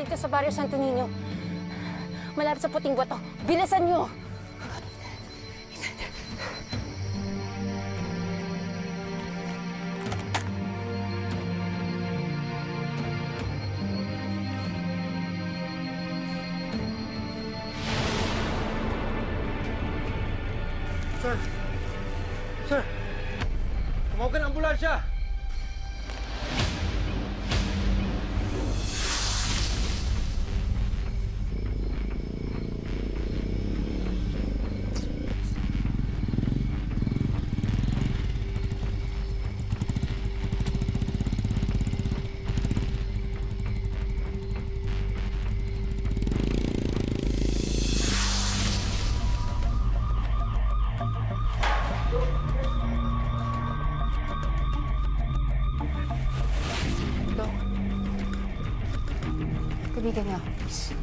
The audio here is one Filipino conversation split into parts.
dito sa Barrio Santo Niño. Malapit sa Puting Bato. Bilisan niyo! Sir! Sir! Tumawag ng ambulansya! Kaibigan niyo, please.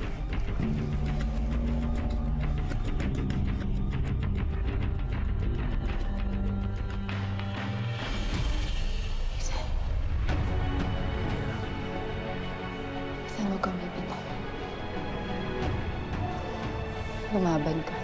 Ethan, huwag kang bibitaw. Lumaban ka.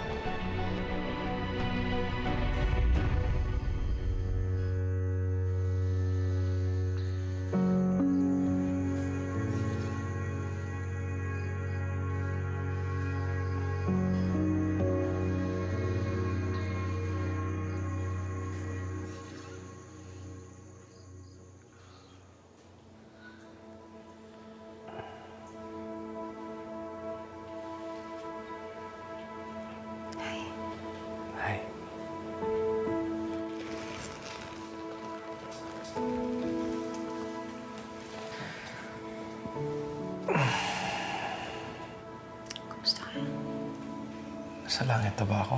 Hi. Kumusta ka? Sa langit na ba ako?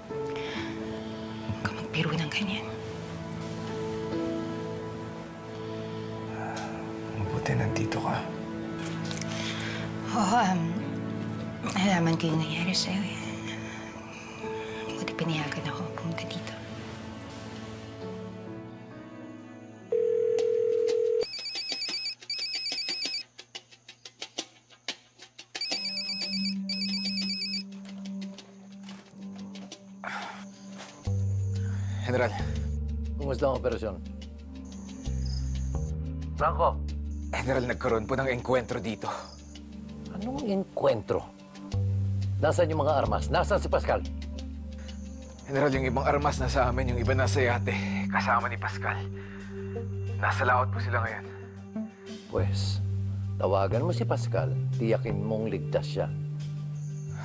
Huwag ka magbiro ng ganyan. Mabuti nandito ka. Oo, nalaman ko yung nangyari sa'yo eh. Buti pinayagan ako pumunta dito. General, Kumusta ang operasyon? Franco, General, nagkaroon po ng engkwentro dito. anong enkwentro? Nasaan yung mga armas? Nasaan si Pascal? General, yung ibang armas nasa amin, yung iba nasa yate. Kasama ni Pascal. Nasa laot po sila ngayon. Pues, tawagan mo si Pascal, tiyakin mong ligtas siya.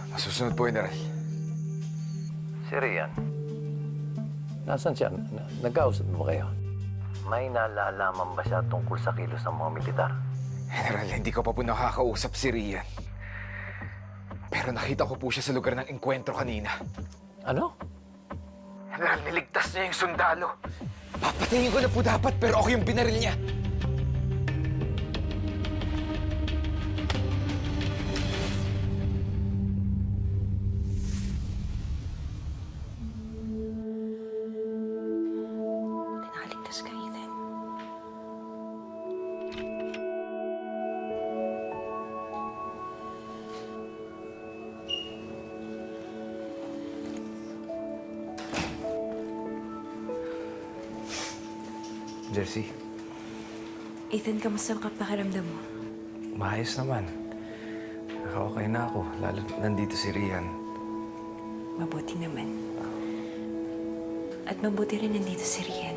Masusunod po, General. Si Rian, nasaan siya? Nagkausap mo ba kayo? May nalalaman ba siya tungkol sa kilos ng mga militar? General, hindi ko pa po nakakausap si Rian. Pero nakita ko po siya sa lugar ng engkwentro kanina. Ano? General, niligtas niya yung sundalo. Papatayin ko na po dapat, pero ako yung binaril niya. Nakaligtas ka, Ethan. Jessie, Ethan, kamusta ang pakiramdam mo? maayos naman. Naka-okay na ako, lalo nandito si Rian. Mabuti naman. At mabuti rin nandito si Rian.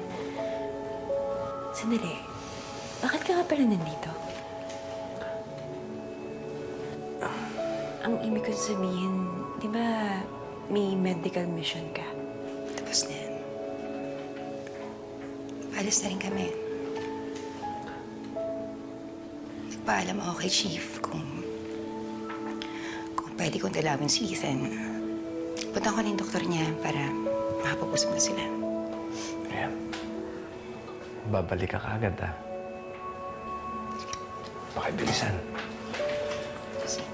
Sandali, bakit ka nga pala nandito? Ang ibig ko sabihin, di ba may medical mission ka? Tapos na yan. Alis na rin kami. Nagpaalam ako kay Chief kung pwede kong dalawin si Ethan. Punta ko na yung doktor niya para makapag-usap na sila. Rian, babalik ka kaagad, ha? Pakibilisan. Kasi...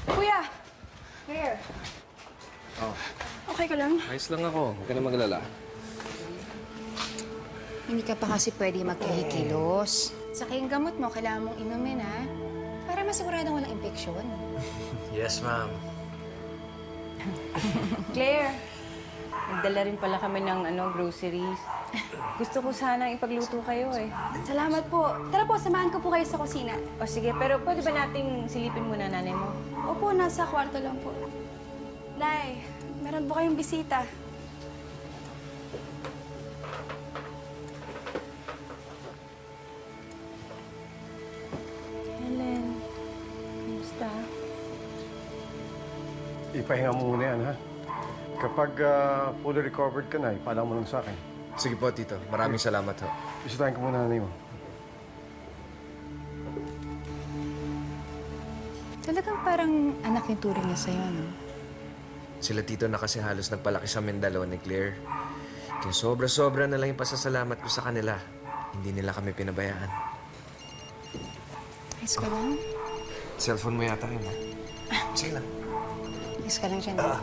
Kuya! Where? Oh, Okay ka lang? ayos lang ako. Huwag ka na maglala. Hindi ka pa kasi pwede magkahikilos. Saka yung gamot mo, kailangan mong inumin, ha? Para masiguradong walang impeksyon. Yes, ma'am. Claire, nagdala rin pala kami ng groceries. Gusto ko sanang ipagluto kayo eh. Salamat po. Tara po, samahan ko po kayo sa kusina. O sige, pero pwede ba nating silipin muna nanay mo? Opo, nasa kwarto lang po. Nay, meron po kayong bisita. Helen, kumusta? Ipahinga mo muna yan, ha? Kapag fully recovered ka na, ipaalam mo lang sa akin. Sige po, Tito. Maraming salamat ho. Bisitahin ko muna nanay mo. Talagang parang anak yung turing niya sa'yo, no? Sila Tito na kasi halos nagpalaki sa amin dalawa ni Claire. Kaya sobra-sobra na lang yung pasasalamat ko sa kanila. Hindi nila kami pinabayaan. Ayos ka lang? Cellphone mo yata yun, ha? Sige lang. Ayos ka lang dyan. Pa.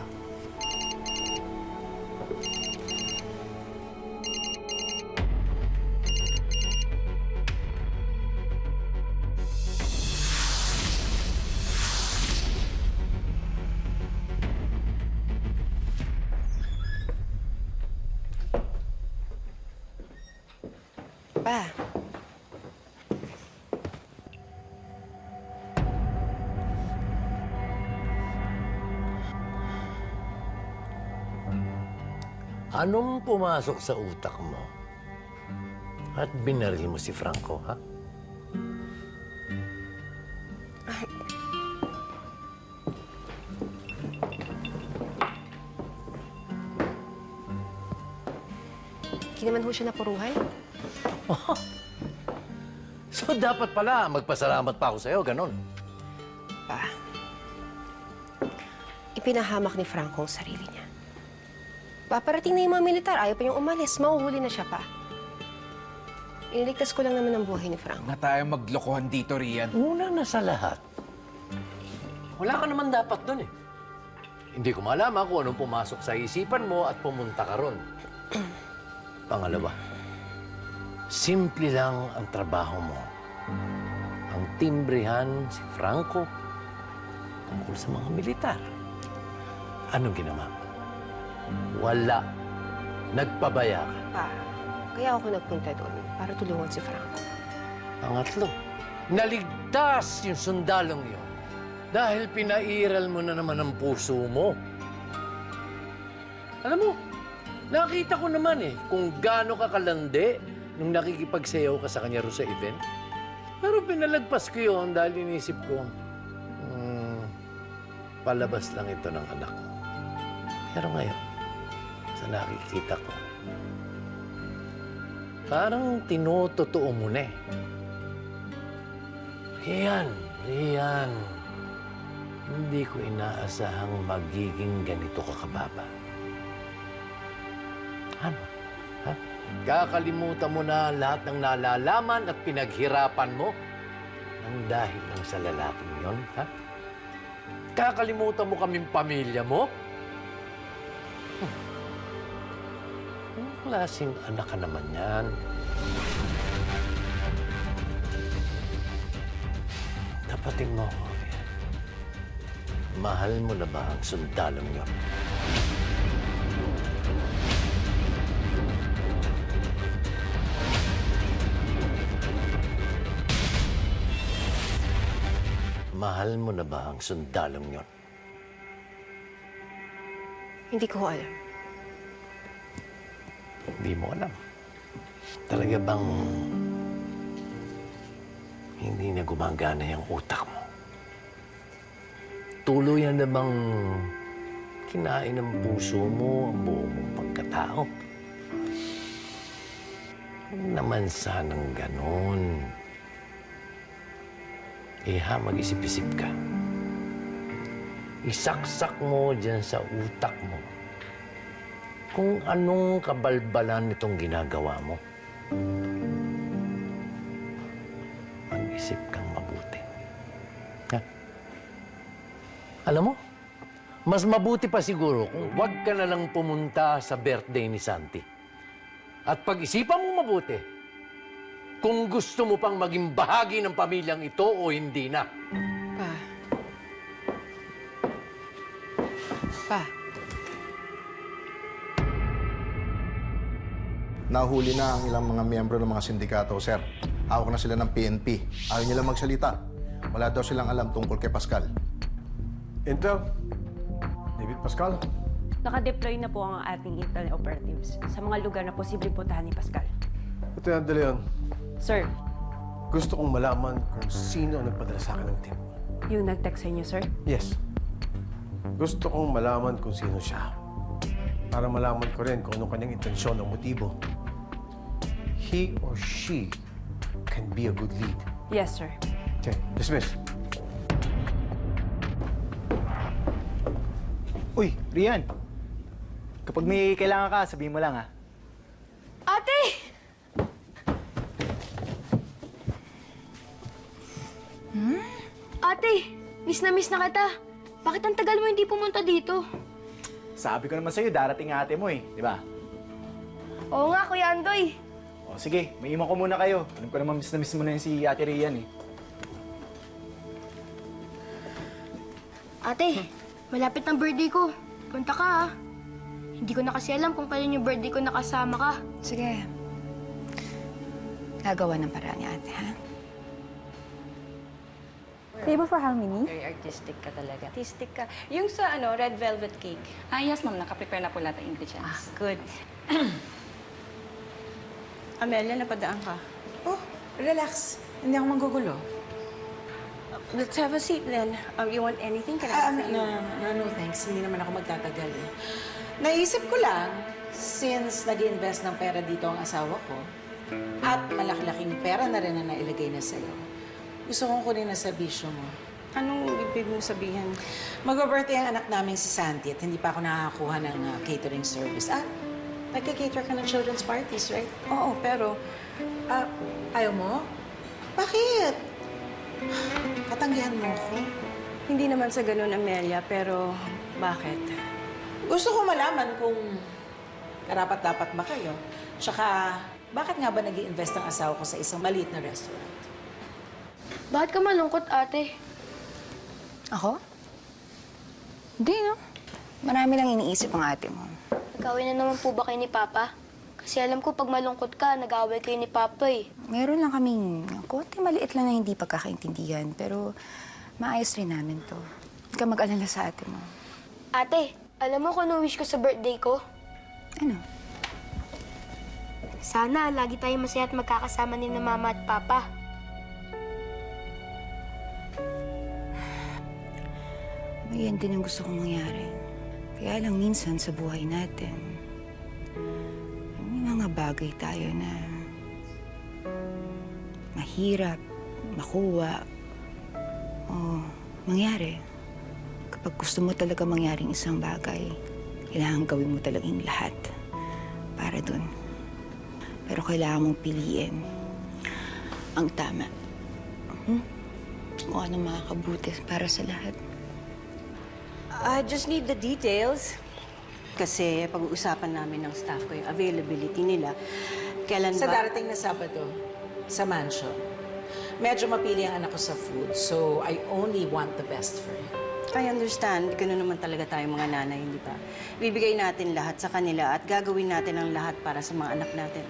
Anong pumasok sa utak mo? At binaril mo si Franco, ha? Hindi naman ho siya napuruhan. So dapat pala magpasalamat pa ako sa'yo, ganon. Pa. Ipinahamak ni Franco ang sarili niya. Paparating na yung mga militar. Ayaw pa niyang umalis. Mahuhuli na siya pa. Iniligtas ko lang naman ang buhay ni Franco. Na tayo maglokohan dito, Rian. Una na sa lahat, wala ka naman dapat dun eh. Hindi ko malaman kung anong pumasok sa isipan mo at pumunta ka ron. Pangalawa, simple lang ang trabaho mo. Ang timbrehan si Franco tungkol sa mga militar. Anong ginawa mo? Wala. Nagpabaya ka. Pa, kaya ako nagpunta doon para tulungan si Franco. Pangatlo, naligtas yung sundalong yun dahil pinairal mo na naman ang puso mo. Alam mo, nakita ko naman eh kung gaano ka kalandi nung nakikipagsayaw ka sa kanya ro sa event. Pero pinalagpas ko yun dahil inisip ko, palabas lang ito ng anak ko. Pero ngayon, sa nakikita ko, parang tinototoo mo na eh. Rian, hindi ko inaasahang magiging ganito ka kababa. Ano? Ha? Kakalimutan mo na lahat ng nalalaman at pinaghirapan mo nang dahil lang sa lalaking yon, ha? Kakalimutan mo kaming pamilya mo? Anong klaseng anak ka naman yan? Tapatin mo ako. Mahal mo na ba ang sundalong yun? Mahal mo na ba ang sundalong yun? Hindi ko alam. Hindi mo alam. Talaga bang hindi na gumagana yung utak mo? Tuluyan na bang kinain ng puso mo ang buong mong pagkatao? Huwag naman sanang ganon. Mag-isip-isip ka. Isaksak mo dyan sa utak mo kung anong kabalbalan nitong ginagawa mo. Mag-isip kang mabuti. Ha? Alam mo, mas mabuti pa siguro kung huwag ka na lang pumunta sa birthday ni Santi. At pag-isipan mo mabuti kung gusto mo pang maging bahagi ng pamilyang ito o hindi na. Pa. Pa. Nahuli na ang ilang mga miyembro ng mga sindikato, sir. Hawak na sila ng PNP. Ayaw nila magsalita. Wala daw silang alam tungkol kay Pascal. Intel, David Pascal. Naka-deploy na po ang ating intel operatives sa mga lugar na posibleng puntahan ni Pascal. Lieutenant De Leon, Sir, gusto kong malaman kung sino ang nagpadala sa akin ng tip. yung nag-text sa inyo, sir? Yes. Gusto kong malaman kung sino siya. Para malaman ko rin kung anong kanyang intensyon o motibo. He or she can be a good lead. Yes, sir. Okay, dismiss. Uy, Rian. Kapag may kailangan ka, sabihin mo lang, ha? Ate! Ate, miss na kita. Bakit ang tagal mo hindi pumunta dito? Sabi ko naman sa'yo, darating ang ate mo, eh. Di ba? Oo nga, Kuya Andoy. O, sige, may iwan ko muna kayo. Alam ko naman miss na miss mo na yun si Ate Rian, eh. Ate, malapit ng birthday ko. Punta ka, ha? Hindi ko na kasi alam kung kailan yung birthday ko nakasama ka. Sige. Gagawa ng paraan ni ate, ha? Table for how many? Very artistic ka talaga. Artistic ka. Yung sa red velvet cake. Yes, ma'am. Nakaprepare na po lahat ng ingredients. Good. Amelia, napadaan ka. Oh, relax. Hindi ako manggugulo. Let's have a seat then. You want anything? Can I offer you? No, thanks. Hindi naman ako magtatagal eh. Naisip ko lang, since nag-invest ng pera dito ang asawa ko, at malaki-laking pera na rin na nailagay na sa'yo, gusto kong kunin na sa bisyo mo. Anong ibig mo sabihin? Mag-birthday ang anak namin si Santi at hindi pa ako nakakakuha ng catering service. Nagka-cater ka ng children's parties, right? Oo, pero Ayaw mo? Bakit? Katanggihan mo ako. hindi naman sa ganun, Amelia, pero bakit? Gusto ko malaman kung karapat-dapat ba kayo. Tsaka, bakit nga ba nag-i-invest ang asawa ko sa isang maliit na restaurant? Bakit ka malungkot, ate? Ako? Hindi, no? Marami lang iniisip ang ate mo. Nag-away na naman po ba kayo ni Papa? Kasi alam ko, pag malungkot ka, nag-away kayo ni Papa eh. Meron lang kaming konti maliit lang na hindi pagkakaintindihan, pero maayos rin namin to. Huwag ka mag-alala sa ate mo. Ate, alam mo kung ano wish ko sa birthday ko? Ano? Sana lagi tayong masaya at magkakasama ni na Mama at Papa. Yan din ang gusto kong mangyari. Kaya lang minsan sa buhay natin, may mga bagay tayo na mahirap makuha o mangyari. Kapag gusto mo talaga mangyaring isang bagay, kailangan gawin mo talagang lahat para dun. Pero kailangan mong piliin ang tama. Kung ano makakabuti para sa lahat. I just need the details. Kasi pag-uusapan namin ng staff ko yung availability nila. Kailan Sa ba? darating na Sabado, sa mansion. Medyo mapili ang anak ko sa food, so I only want the best for him. I understand. Ganun naman talaga tayo mga nanay, hindi ba? Bibigay natin lahat sa kanila at gagawin natin ang lahat para sa mga anak natin.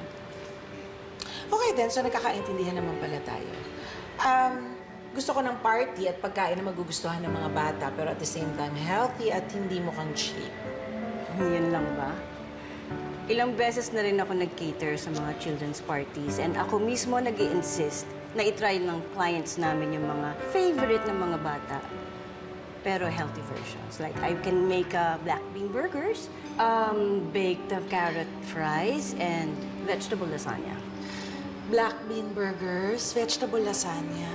Okay then, so nagkakaintindihan naman pala tayo. Gusto ko ng party at pagkain na magugustuhan ng mga bata, pero at the same time, healthy at hindi mukhang cheap. Yun lang ba? Ilang beses na rin ako nag-cater sa mga children's parties and ako mismo nag-i-insist na itry ng clients namin yung mga favorite ng mga bata. Pero healthy versions. Like, I can make black bean burgers, baked carrot fries, and vegetable lasagna. Black bean burgers, vegetable lasagna.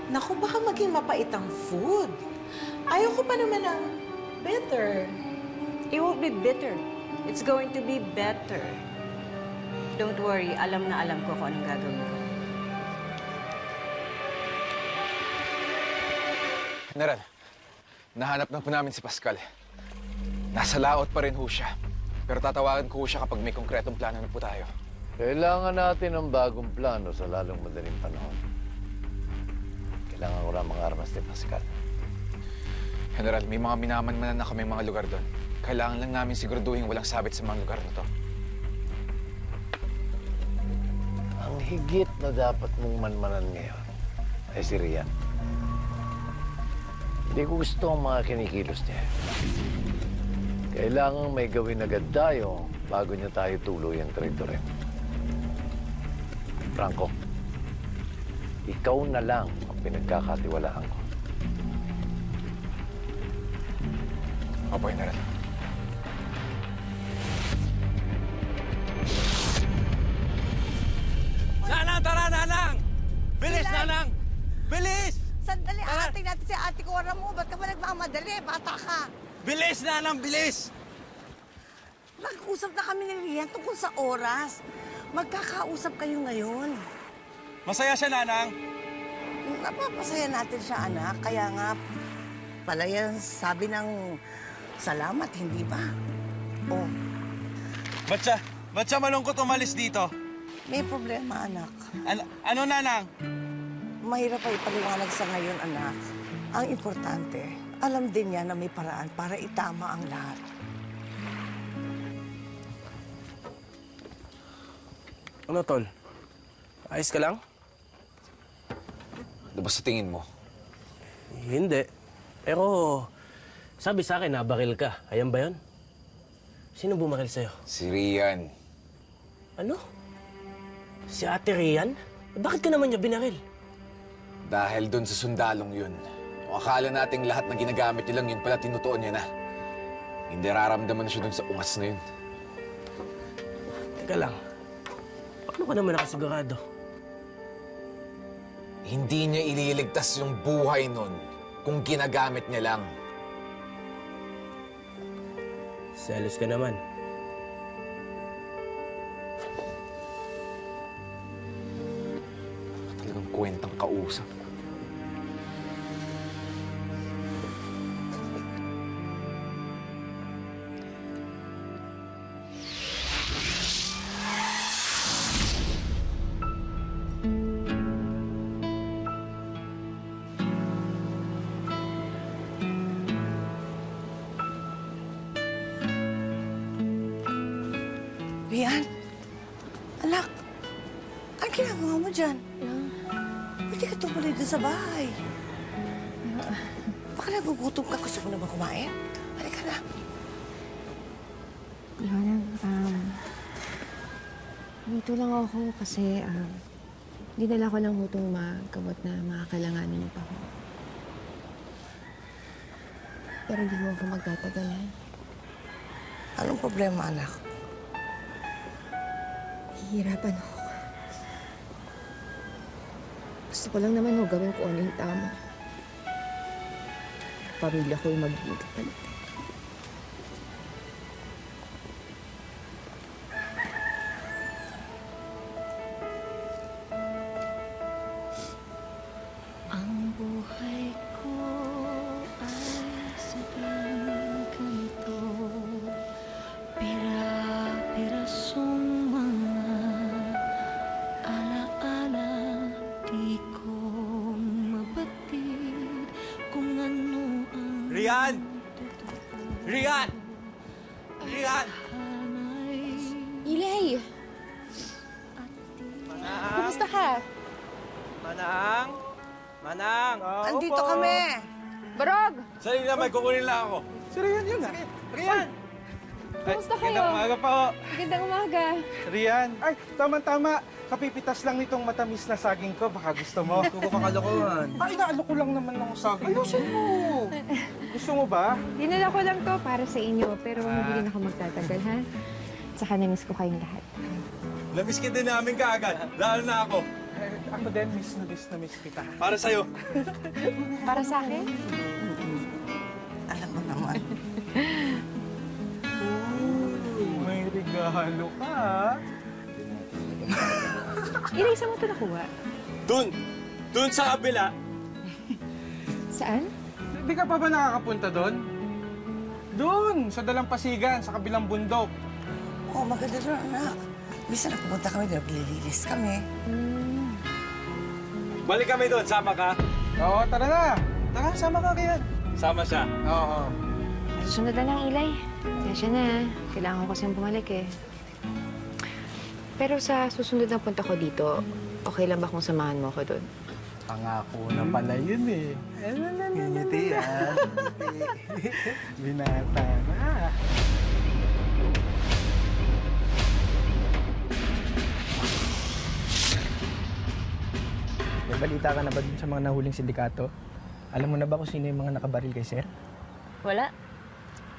Naku, baka maging mapait ang food. Ayoko pa naman ng bitter. It won't be bitter. It's going to be better. Don't worry, alam na alam ko kung anong gagawin ko. General, Nahanap na po namin si Pascal. Nasa laot pa rin ho siya. Pero tatawagan ko ho siya kapag may konkretong plano na po tayo. Kailangan natin ng bagong plano sa lalong madaling panahon. Kailangan ko ng mga armas ni Pascal. General, may mga minamanmanan na kaming mga lugar doon. Kailangan lang namin siguraduhin walang sabit sa mga lugar na to. Ang higit na dapat mong manmanan ngayon ay si Rian. Hindi ko gusto ang mga kinikilos niya. Kailangan may gawin agad tayo bago niya tayo tuluyang traitor. Franco, ikaw na lang ang pinagkakatiwalaan ko. Opo, General. Nanang, tara, Nanang! Bilis, Nanang! Bilis! Sandali, ating natin si Ate Cora mo. Ba't ka ba nagmamadali? Bata ka. Bilis, Nanang, bilis! Nag-usap na kami ni Rian tungkol sa oras. Magkakausap kayo ngayon. Masaya siya, Nanang. Napapasaya natin siya, anak. Kaya nga, pala yan sabi ng salamat, hindi ba? Oh, Ba't siya malungkot umalis dito? may problema, anak. Ano, Nanang? Mahirap pa ipaliwanag sa ngayon, anak. Ang importante, alam din niya na may paraan para itama ang lahat. Ano, Tol? Ayos ka lang? Ano ba sa tingin mo? Hindi. Pero, sabi sa akin, nabaril ka. Ayan ba yun? Sino bumaril sa'yo? Si Rian. Ano? Si Ate Rian? Bakit ka naman niya binaril? Dahil doon sa sundalong yun. Kung akala nating lahat na ginagamit niya lang yun pala tinutuon niya na. Hindi raramdaman na siya doon sa ungas na yun. Teka lang. Paano ka naman nakasigurado? Hindi niya ililigtas yung buhay nun kung ginagamit niya lang. Selos ka naman. Talagang kwentang kausap. Rian, anak, ang ginagawa mo dyan? Pwede ka tumuloy doon sa bahay. Baka nagugutom ka. Gusto mo na ba kumain? Halika na. Dito lang ako kasi dinala ko lang itong mga gamot na makakailanganin niyo pa ako. Pero hindi mo ako magtatagalan. Anong problema, anak? Hihirapan ako. Gusto ko lang naman ho gawin kung ano yung tama. Pamilya ko yung magiging kapalit. Ang buhay ko ay sadyang ganito. Pira-pirasong mga alaala, di ko mabatid kung ano ang Rian! Rian! Rian! Ilay! Kumusta ka? Manang! Manang! Andito kami! Barog! Sali na, may kukunin lang ako. Si Rian yun, Rian! Kumusta kayo? Magandang umaga po. Magandang umaga. Rian. Ay, tama-tama. Kapipitas lang nitong matamis na saging ko. Baka gusto mo. Huwag ka kalokohan. Ay, naalok ko lang naman ng saging. Ayusin mo. Gusto mo ba? Dinala ko lang to para sa inyo, pero hindi rin ako magtatagal, ha? Tsaka na-miss ko kayong lahat. Namiss ka din namin kaagad. Lalo na ako. Ako din, na miss kita. Para sa'yo. Para sa akin? Alam mo naman. May regalo ka, ha? Ilay, saan mo ito nakuha? Dun sa kabila. Saan? Di ka pa ba nakakapunta doon? Doon, sa Dalampasigan, sa kabilang bundok. Oo, maganda doon, anak. Bisa na pumunta kami, naglililis kami. Balik kami doon, sama ka? Oo, tara na. Tara, sama ka kaya. Sama siya. Oo. Susunod na lang, Ilay. Kaya na. Kailangan ko kasing bumalik eh. Pero sa susunod na punta ko dito, okay lang ba kung samahan mo ako doon? Pangako na pala yun eh. Ngiti yan. Binata na. May balita ka na ba dun sa mga nahuling sindikato? Alam mo na ba kung sino yung mga nakabaril kay Sir? Wala.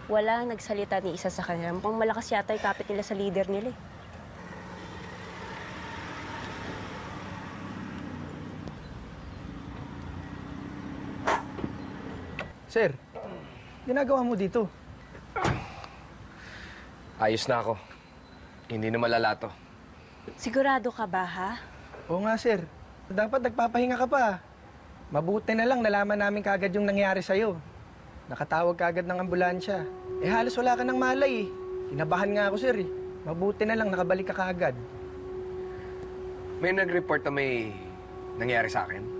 Wala ang nagsalita ni isa sa kanila. Mukhang malakas yata yung kapit nila sa leader nila eh. Sir, ginagawa mo dito? Ayos na ako. Hindi na malala to. Sigurado ka ba, ha? Oo nga, sir. Dapat nagpapahinga ka pa. Mabuti na lang nalaman namin kagad yung nangyari sa'yo. Nakatawag kagad ng ambulansya. Eh halos wala ka ng malay eh. Kinabahan nga ako, sir eh. Mabuti na lang nakabalik ka kagad. May nag-report na may nangyari sa akin?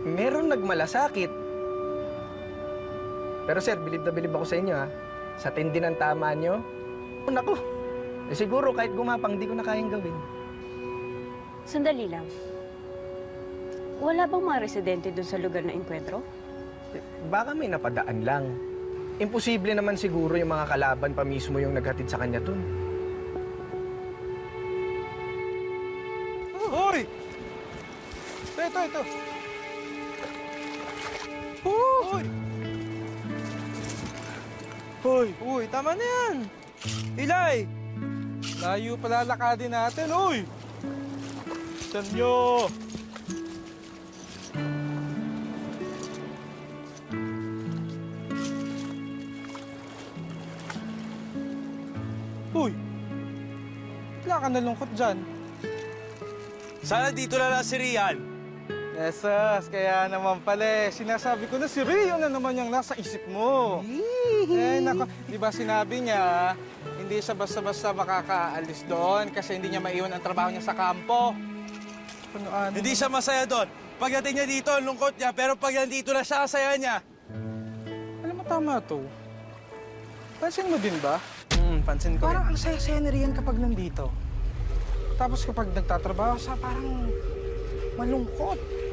Meron nagmalasakit. Pero sir, bilib na bilib ako sa inyo ha. Sa tindi ng tama nyo, naku, eh siguro kahit gumapang, di ko na kayang gawin. Sandali lang. Wala bang mga residente doon sa lugar na enkwentro? Baka may napadaan lang. Imposible naman siguro yung mga kalaban pa mismo yung naghatid sa kanya dun. Hoy! Ito. Hoy, tama na yan. Ilay! Layo pala lakadin natin, hoy! Saan nyo? Hoy! Wala ka nalungkot dyan. Sana dito na lang si Rian. Yes, kaya naman pala sinasabi ko na si Rio na naman yung nasa isip mo. Nako, di ba sinabi niya, hindi siya basta-basta makakaalis doon kasi hindi niya maiwan ang trabaho niya sa kampo. Ano? Hindi siya masaya doon. Pagdating niya dito, ang lungkot niya. Pero pag nandito na siya, ang saya niya. Alam mo, tama to. Pansin mo din ba? Pansin ko. Parang ang saya-saya ni Rian kapag nandito. Tapos kapag nagtatrabaho siya, parang malungkot.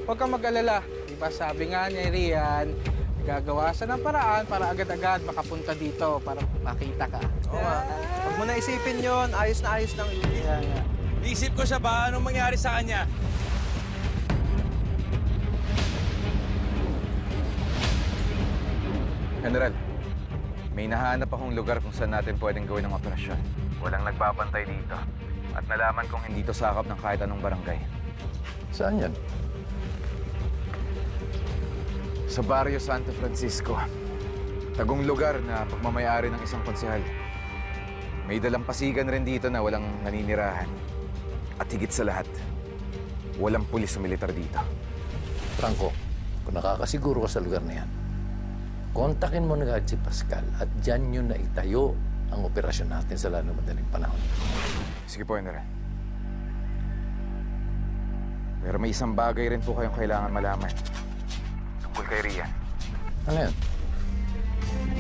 Huwag kang mag-alala. Diba sabi nga ni Rian, gagawa siya ng paraan para agad-agad makapunta dito para makita ka. Oo nga. Huwag mo na isipin yun. Ayos na ayos lang yun. Kaya nga. Isip ko siya ba anong mangyari sa kanya? General, may nahanap akong lugar kung saan natin pwedeng gawin ang operasyon. Walang nagbabantay dito. At nalaman kong hindi to sakop ng kahit anong barangay. Saan yan? Sa Barrio Santo Francisco. Tagong lugar na pagmamayari ng isang konsehal. May dalampasigan rin dito na walang naninirahan. At higit sa lahat, walang pulis o militar dito. Franco, kung nakakasiguro ka sa lugar na yan, kontakin mo na agad si Pascal at dyan yun na itayo ang operasyon natin sa lalong madaling panahon. Sige po, General. Pero may isang bagay rin po kayong kailangan malaman. Tungkol kay Rian. Ano yan?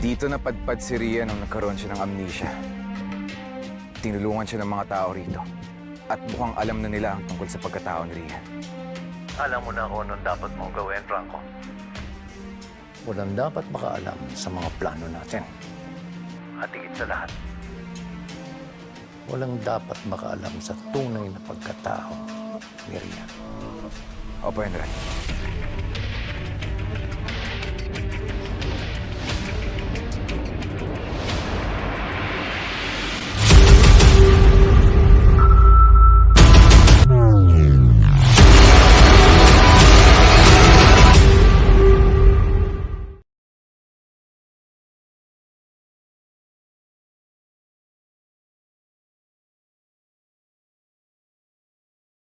Dito napadpad si Rian nung nagkaroon siya ng amnesia. Tinulungan siya ng mga tao rito. At mukhang alam na nila ang tungkol sa pagkatao ni Rian. Alam mo na kung anong dapat mong gawin, Franco. Walang dapat makaalam sa mga plano natin. At higit sa lahat, walang dapat makaalam sa tunay na pagkatao ni Rian. Opo, General.